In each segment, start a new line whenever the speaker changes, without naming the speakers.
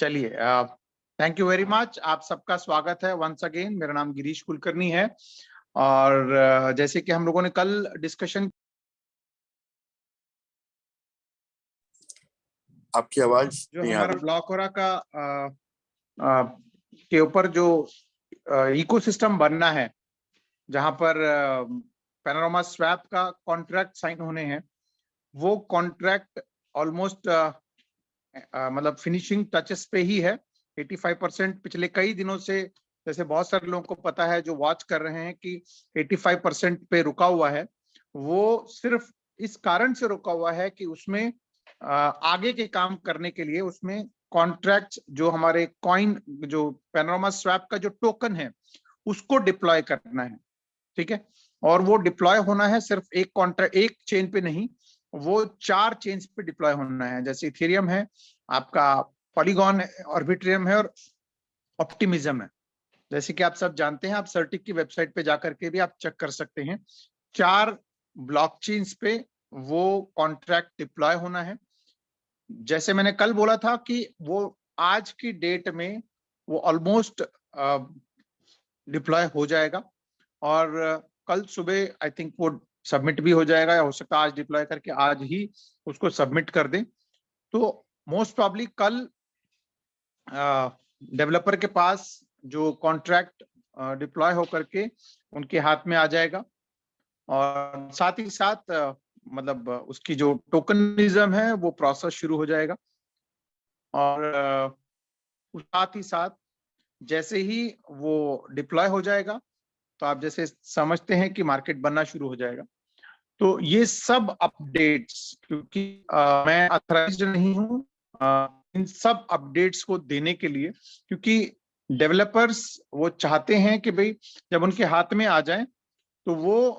चलिए, thank you very much. आप सबका स्वागत है वंस अगेन। मेरा नाम गिरीश कुलकर्णी है और जैसे कि हम लोगों ने कल डिस्कशन,
आपकी आवाज
जो हमारा ब्लॉक हो रहा का के ऊपर जो इकोसिस्टम बनना है, जहां पर पैनोरामा स्वैप का कॉन्ट्रैक्ट साइन होने हैं, वो कॉन्ट्रैक्ट ऑलमोस्ट मतलब फिनिशिंग टचेस पे ही है। 85% पिछले कई दिनों से, जैसे बहुत सारे लोगों को पता है जो वॉच कर रहे हैं, कि 85% पे रुका हुआ है। वो सिर्फ इस कारण से रुका हुआ है कि उसमें आगे के काम करने के लिए उसमें कॉन्ट्रैक्ट, जो हमारे कॉइन, जो पैनोरामा स्वैप का जो टोकन है, उसको डिप्लॉय करना है। ठीक है, और वो डिप्लॉय होना है सिर्फ एक कॉन्ट्रैक्ट, एक चेन पे नहीं, वो 4 चेन्स पे डिप्लॉय होना है। जैसे इथेरियम है, आपका पॉलीगॉन है, ऑर्बिट्रियम है और ऑप्टिमिज्म है। जैसे कि आप सब जानते हैं, आप सर्टिक की वेबसाइट पे जाकर के भी आप चेक कर सकते हैं। 4 ब्लॉकचेन्स पे वो कॉन्ट्रैक्ट डिप्लॉय होना है। जैसे मैंने कल बोला था कि वो आज की डेट में वो ऑलमोस्ट डिप्लॉय हो जाएगा और कल सुबह आई थिंक वो सबमिट भी हो जाएगा, या हो सकता है आज डिप्लॉय करके आज ही उसको सबमिट कर दें। तो मोस्ट प्रॉब्ली कल डेवलपर के पास जो कॉन्ट्रैक्ट डिप्लॉय होकर के उनके हाथ में आ जाएगा, और साथ ही साथ मतलब उसकी जो टोकनिज्म है वो प्रोसेस शुरू हो जाएगा। और साथ ही साथ जैसे ही वो डिप्लॉय हो जाएगा, तो आप जैसे समझते हैं कि मार्केट बनना शुरू हो जाएगा। तो ये सब अपडेट्स, क्योंकि मैं ऑथराइज्ड नहीं हूँ इन सब अपडेट्स को देने के लिए, क्योंकि डेवलपर्स वो चाहते हैं कि भाई जब उनके हाथ में आ जाए तो वो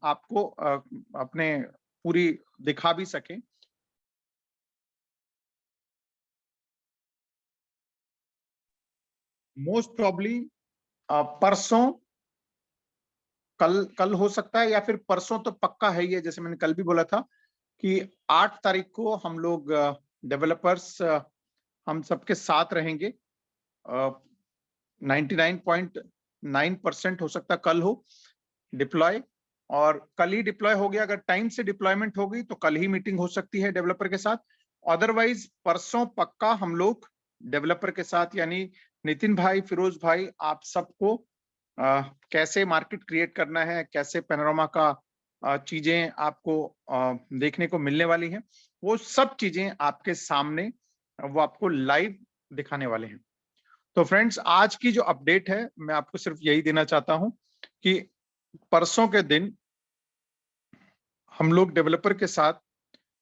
आपको अपने पूरी दिखा भी सके। मोस्ट प्रॉब्ली परसों, कल हो सकता है, या फिर परसों तो पक्का है ही है। जैसे मैंने कल भी बोला था कि 8 तारीख को हम लोग डेवलपर्स हम सबके साथ रहेंगे। 99.9% हो सकता कल हो डिप्लॉय, और कल ही डिप्लॉय हो गया। अगर टाइम से डिप्लॉयमेंट हो गई तो कल ही मीटिंग हो सकती है डेवलपर के साथ। अदरवाइज परसों पक्का हम लोग डेवलपर के साथ, यानी नितिन भाई, फिरोज भाई, आप सबको कैसे मार्केट क्रिएट करना है, कैसे पैनोरामा का चीजें आपको देखने को मिलने वाली हैं, वो सब चीजें आपके सामने वो आपको लाइव दिखाने वाले हैं। तो फ्रेंड्स, आज की जो अपडेट है, मैं आपको सिर्फ यही देना चाहता हूं कि परसों के दिन हम लोग डेवलपर के साथ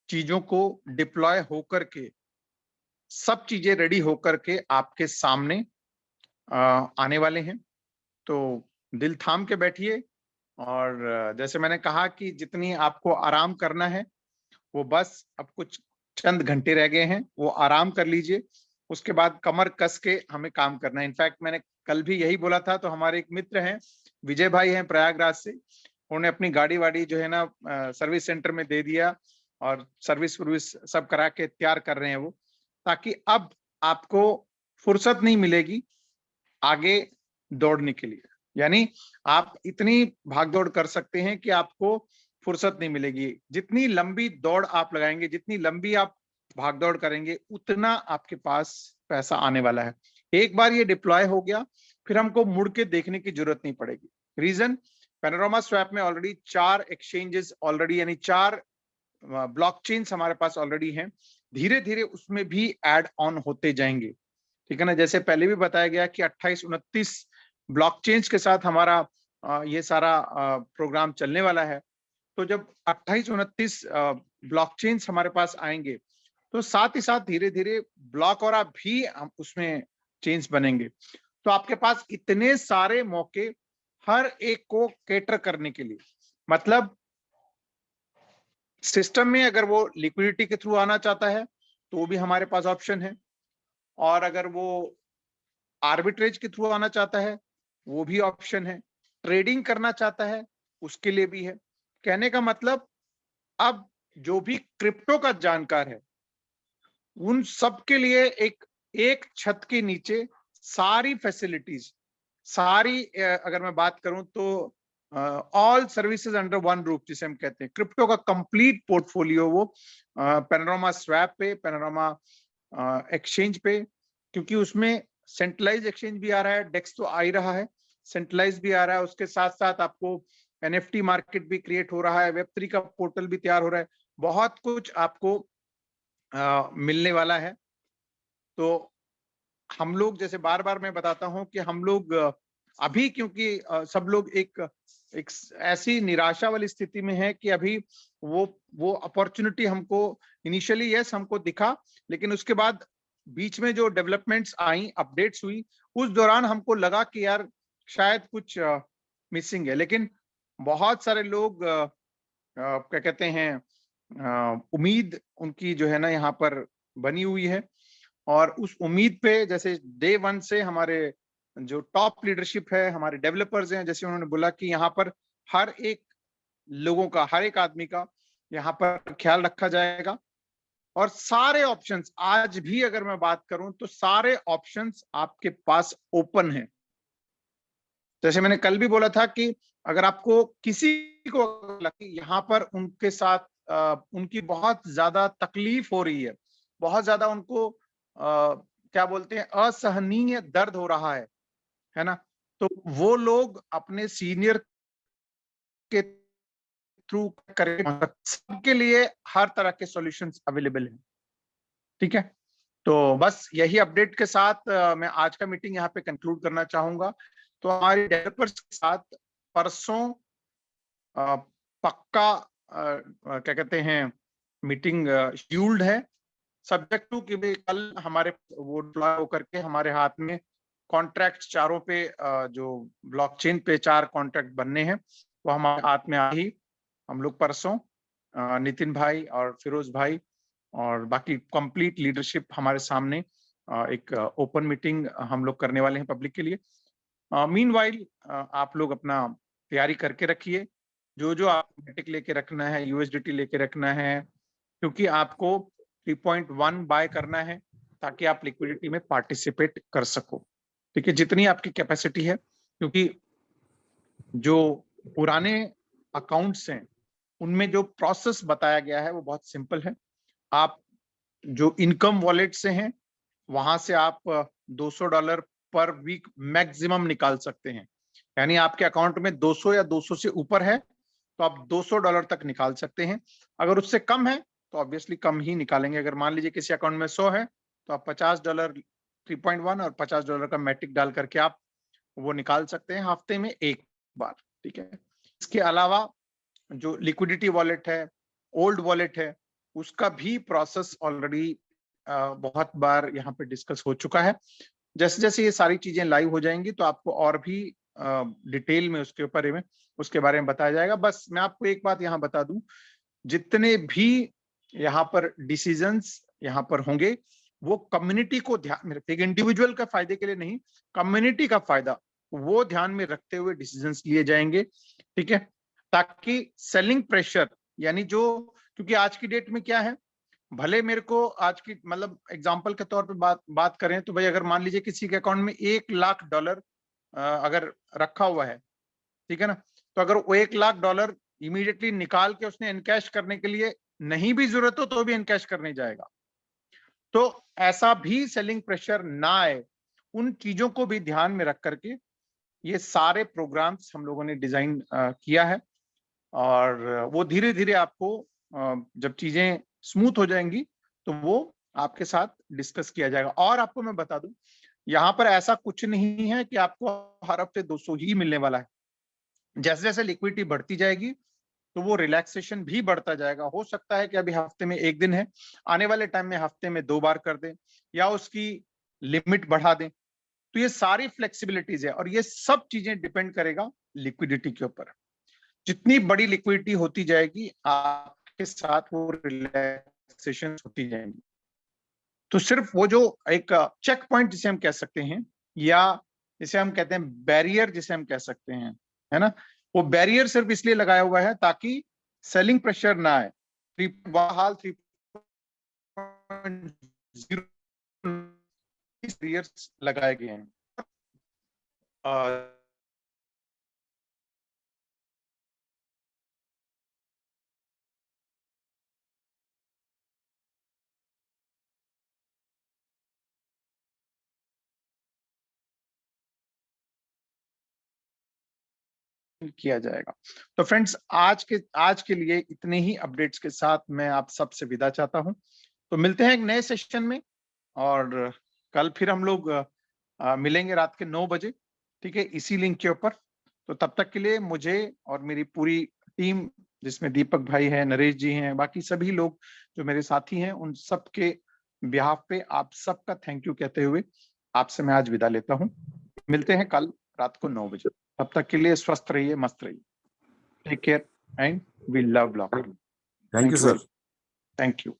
चीजों को डिप्लॉय होकर के, सब चीजें रेडी होकर के आपके सामने आने वाले हैं। तो दिल थाम के बैठिए, और जैसे मैंने कहा कि जितनी आपको आराम करना है, वो बस अब कुछ चंद घंटे रह गए हैं, वो आराम कर लीजिए। उसके बाद कमर कस के हमें काम करना है। इनफैक्ट मैंने कल भी यही बोला था। तो हमारे एक मित्र हैं, विजय भाई हैं प्रयागराज से, उन्होंने अपनी गाड़ी वाड़ी जो है ना सर्विस सेंटर में दे दिया, और सर्विस सब करा के तैयार कर रहे हैं वो, ताकि अब आपको फुर्सत नहीं मिलेगी आगे दौड़ने के लिए। यानी आप इतनी भागदौड़ कर सकते हैं कि आपको फुर्सत नहीं मिलेगी। जितनी लंबी दौड़ आप लगाएंगे, जितनी लंबी आप भागदौड़ करेंगे, उतना आपके पास पैसा आने वाला है। एक बार ये डिप्लॉय हो गया, फिर हमको मुड़ के देखने की जरूरत नहीं पड़ेगी। रीजन, पैनोरामा स्वैप में ऑलरेडी 4 एक्सचेंजेस ऑलरेडी, यानी 4 ब्लॉकचेन्स हमारे पास ऑलरेडी हैं। धीरे धीरे उसमें भी ऐड ऑन होते जाएंगे। ठीक है ना। जैसे पहले भी बताया गया कि 28-29 ब्लॉकचेन्स के साथ हमारा ये सारा प्रोग्राम चलने वाला है। तो जब 28-29 ब्लॉकचेन्स हमारे पास आएंगे, तो साथ ही साथ धीरे धीरे ब्लॉक और आप भी उसमें चेन्स बनेंगे। तो आपके पास इतने सारे मौके हर एक को केटर करने के लिए, मतलब सिस्टम में अगर वो लिक्विडिटी के थ्रू आना चाहता है तो वो भी हमारे पास ऑप्शन है, और अगर वो आर्बिट्रेज के थ्रू आना चाहता है वो भी ऑप्शन है, ट्रेडिंग करना चाहता है उसके लिए भी है। कहने का मतलब, अब जो भी क्रिप्टो का जानकार है उन सब के लिए एक एक छत के नीचे सारी फैसिलिटीज, सारी अगर मैं बात करूं तो all services under one roof जिसे हम कहते हैं, क्रिप्टो का कंप्लीट पोर्टफोलियो वो पैनोरामा स्वैप पे, पैनोरामा एक्सचेंज पे, क्योंकि उसमें सेंट्रलाइज एक्सचेंज भी आ रहा है, डेक्स तो आ ही रहा है, सेंट्रलाइज भी आ रहा है, उसके साथ साथ आपको एनएफटी मार्केट भी क्रिएट हो रहा है, वेब3 का पोर्टल भी तैयार हो रहा है, बहुत कुछ आपको मिलने वाला है। तो हम लोग, जैसे बार बार मैं बताता हूं कि हम लोग अभी, क्योंकि सब लोग एक ऐसी निराशा वाली स्थिति में है कि अभी वो अपॉर्चुनिटी हमको इनिशियली यस हमको दिखा, लेकिन उसके बाद बीच में जो डेवलपमेंट्स आई, अपडेट्स हुई, उस दौरान हमको लगा कि यार शायद कुछ मिसिंग है। लेकिन बहुत सारे लोग क्या कहते हैं, उम्मीद उनकी जो है ना यहाँ पर बनी हुई है, और उस उम्मीद पे जैसे डे वन से हमारे जो टॉप लीडरशिप है, हमारे डेवलपर्स हैं, जैसे उन्होंने बोला कि यहाँ पर हर एक लोगों का, हर एक आदमी का यहाँ पर ख्याल रखा जाएगा, और सारे ऑप्शंस, आज भी अगर मैं बात करूं तो सारे ऑप्शंस आपके पास ओपन हैं। जैसे मैंने कल भी बोला था कि अगर आपको किसी को लगे यहाँ पर उनके साथ उनकी बहुत ज्यादा तकलीफ हो रही है, बहुत ज्यादा उनको क्या बोलते हैं, असहनीय दर्द हो रहा है ना, तो वो लोग अपने सीनियर के थ्रू करें, सबके लिए हर तरह के सॉल्यूशंस अवेलेबल हैं। ठीक है, तो बस यही अपडेट के साथ मैं आज का मीटिंग यहाँ पे कंक्लूड करना चाहूंगा। तो हमारे डेवलपर्स के साथ परसों पक्का क्या कहते हैं मीटिंग शेड्यूल्ड है, सब्जेक्ट टू कि भाई कल हमारे वो डिप्लॉय होकर के हमारे हाथ में कॉन्ट्रैक्ट चारों पे जो ब्लॉकचेन पे 4 कॉन्ट्रैक्ट बनने हैं वो हमारे हाथ में आ ही, हम लोग परसों नितिन भाई और फिरोज भाई और बाकी कंप्लीट लीडरशिप हमारे सामने एक ओपन मीटिंग हम लोग करने वाले हैं पब्लिक के लिए। मीनवाइल आप लोग अपना तैयारी करके रखिए, जो जो आप मेटिक लेके रखना है, यूएसडीटी लेके रखना है, क्योंकि आपको 3.1 बाय करना है ताकि आप लिक्विडिटी में पार्टिसिपेट कर सको। ठीक है, जितनी आपकी कैपेसिटी है, क्योंकि जो पुराने अकाउंट्स हैं उनमें जो प्रोसेस बताया गया है वो बहुत सिंपल है। आप जो इनकम वॉलेट से हैं वहां से आप $200 पर वीक मैक्सिमम निकाल सकते हैं, यानी आपके अकाउंट में 200 या 200 से ऊपर है तो आप $200 तक निकाल सकते हैं। अगर उससे कम है तो ऑब्वियसली कम ही निकालेंगे। अगर मान लीजिए किसी अकाउंट में 100 है तो आप $50 3.1 और $50 का मैटिक डाल करके आप वो निकाल सकते हैं हफ्ते में एक बार। ठीक है, इसके अलावा जो लिक्विडिटी वॉलेट है, ओल्ड वॉलेट है, उसका भी प्रोसेस ऑलरेडी बहुत बार यहाँ पे डिस्कस हो चुका है। जैसे जैसे ये सारी चीजें लाइव हो जाएंगी तो आपको और भी डिटेल में उसके बारे में बताया जाएगा। बस मैं आपको एक बात यहाँ बता दूं, जितने भी यहाँ पर डिसीजंस यहाँ पर होंगे वो कम्युनिटी को ध्यान में रखते, इंडिविजुअल का फायदे के लिए नहीं, कम्युनिटी का फायदा वो ध्यान में रखते हुए डिसीजंस लिए जाएंगे। ठीक है, ताकि सेलिंग प्रेशर, यानी जो, क्योंकि आज की डेट में क्या है, भले मेरे को आज की मतलब एग्जांपल के तौर पे बात करें तो भाई अगर मान लीजिए किसी के अकाउंट में $1,00,000 अगर रखा हुआ है, ठीक है ना, तो अगर वो $1,00,000 इमीडिएटली निकाल के उसने इनकैश करने के लिए नहीं भी जरूरत हो तो भी इनकैश करने जाएगा। तो ऐसा भी सेलिंग प्रेशर ना आए, उन चीजों को भी ध्यान में रख करके ये सारे प्रोग्राम्स हम लोगों ने डिजाइन किया है, और वो धीरे धीरे आपको जब चीजें स्मूथ हो जाएंगी तो वो आपके साथ डिस्कस किया जाएगा। और आपको मैं बता दूं, यहाँ पर ऐसा कुछ नहीं है कि आपको हर हफ्ते 200 ही मिलने वाला है। जैसे जैसे लिक्विडिटी बढ़ती जाएगी तो वो रिलैक्सेशन भी बढ़ता जाएगा। हो सकता है कि अभी हफ्ते में 1 दिन है, आने वाले टाइम में हफ्ते में 2 बार कर दें या उसकी लिमिट बढ़ा दें। तो ये सारी फ्लेक्सिबिलिटीज है और ये सब चीजें डिपेंड करेगा लिक्विडिटी के ऊपर। जितनी बड़ी लिक्विडिटी होती जाएगी आपके साथ वो रिलैक्सेशन होती जाएंगी। तो सिर्फ वो जो एक चेक पॉइंट जिसे हम कह सकते हैं, या जिसे हम कहते हैं बैरियर जिसे हम कह सकते हैं, है ना, वो बैरियर सिर्फ इसलिए लगाया हुआ है ताकि सेलिंग प्रेशर ना आए। 3.0 बैरियर्स लगाए गए हैं। किया जाएगा। तो फ्रेंड्स, आज के लिए इतने ही अपडेट्स के साथ मैं आप सबसे विदा चाहता हूं। तो मिलते हैं एक नए सेशन में, और कल फिर हम लोग मिलेंगे रात के 9 बजे, ठीक है, इसी लिंक के ऊपर। तो तब तक के लिए मुझे और मेरी पूरी टीम, जिसमें दीपक भाई हैं, नरेश जी हैं, बाकी सभी लोग जो मेरे साथी हैं, उन सब के बिहाफ पे आप सबका थैंक यू कहते हुए आपसे मैं आज विदा लेता हूं। मिलते हैं कल रात को 9 बजे। तब तक के लिए स्वस्थ रहिए, मस्त रहिए। Take care and we love lockdown.
Thank you sir.
Thank you.